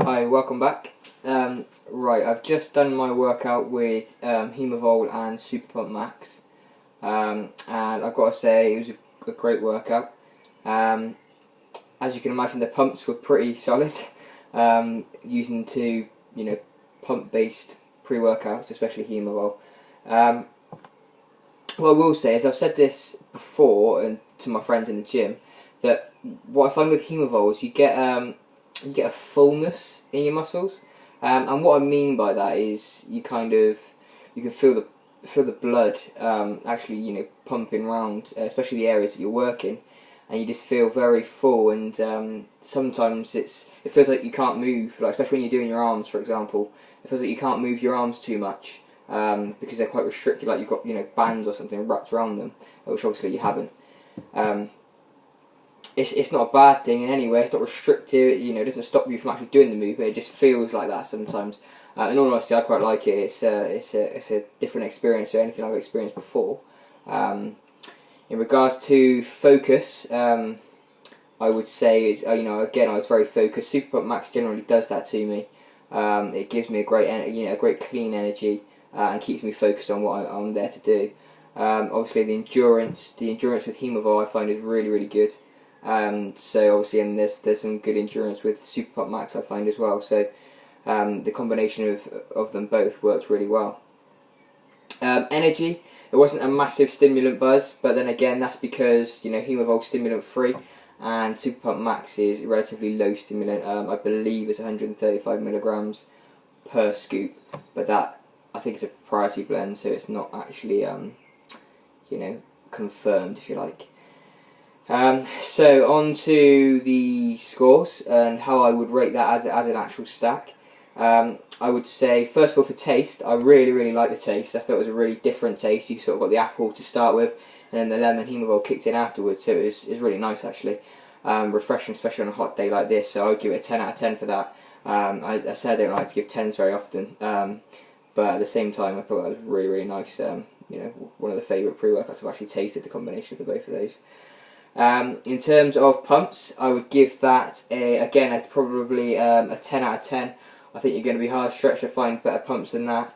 Hi, welcome back. Right, I've just done my workout with Hemavol and SuperPump MAX, and I've got to say it was a great workout. As you can imagine, the pumps were pretty solid, using two, pump-based pre-workouts, especially Hemavol. What I will say is, I've said this before and to my friends in the gym, that what I find with Hemavol is you get a fullness in your muscles, and what I mean by that is you can feel the blood actually pumping around, especially the areas that you're working, and you just feel very full. And sometimes it feels like you can't move, like especially when you're doing your arms, for example. It feels like you can't move your arms too much because they're quite restricted, like you've got bands or something wrapped around them, which obviously you haven't. It's not a bad thing in any way. It's not restrictive. It doesn't stop you from actually doing the movement. It just feels like that sometimes. In all honesty, I quite like it. It's a different experience to anything I've experienced before. In regards to focus, I would say again, I was very focused. SuperPump MAX generally does that to me. It gives me a great clean energy and keeps me focused on what I'm there to do. Obviously, the endurance with Hemavol I find is really good. So obviously, and there's some good endurance with SuperPump MAX I find as well. So the combination of them both works really well. Energy, it wasn't a massive stimulant buzz, but then again, that's because Hemavol's stimulant free, and SuperPump MAX is relatively low stimulant. I believe it's 135 milligrams per scoop, but that I think it's a proprietary blend, so it's not actually confirmed, if you like. So on to the scores and how I would rate that as an actual stack. I would say, first of all, for taste, I really like the taste. I thought it was a really different taste. You sort of got the apple to start with, and then the lemon Hemavol kicked in afterwards, so it was really nice actually. Refreshing, especially on a hot day like this, so I would give it a 10 out of 10 for that. I say I don't like to give 10s very often, but at the same time I thought that was really nice. One of the favourite pre-workouts I've actually tasted, the combination of the both of those. In terms of pumps, I would give that probably a 10 out of 10. I think you're going to be hard stretched to find better pumps than that,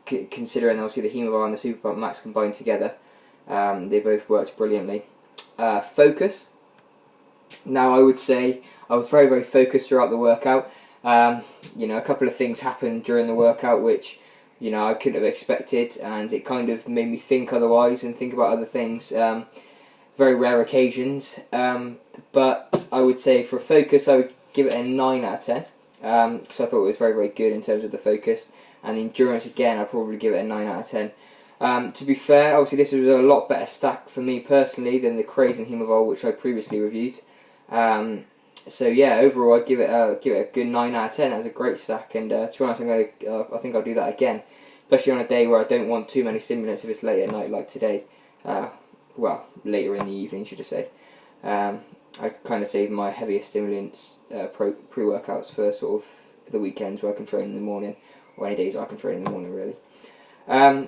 considering obviously the Hemavol and the SuperPump MAX combined together. They both worked brilliantly. Focus. Now, I would say I was very focused throughout the workout. A couple of things happened during the workout which I couldn't have expected, and it kind of made me think otherwise and think about other things. Very rare occasions, but I would say for focus I would give it a 9 out of 10, because I thought it was very good in terms of the focus, and the endurance again I'd probably give it a 9 out of 10. To be fair, obviously this was a lot better stack for me personally than the Craze and Hemavol which I previously reviewed. So yeah, overall I'd give it a good 9 out of 10. That was a great stack, and to be honest, I think I'll do that again, especially on a day where I don't want too many stimulants if it's late at night like today. Well, later in the evening, should I say. I kind of save my heavier stimulants pre-workouts for sort of the weekends where I can train in the morning, or any days I can train in the morning, really.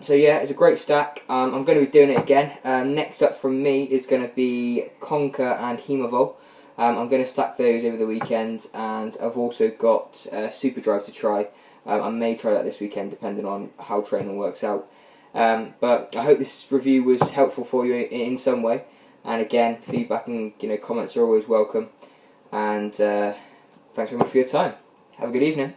So yeah, it's a great stack. I'm going to be doing it again. Next up from me is going to be Conquer and Hemavol. I'm going to stack those over the weekend, and I've also got Super Drive to try. I may try that this weekend, depending on how training works out. But I hope this review was helpful for you in some way, and again, feedback and comments are always welcome, and thanks very much for your time. Have a good evening.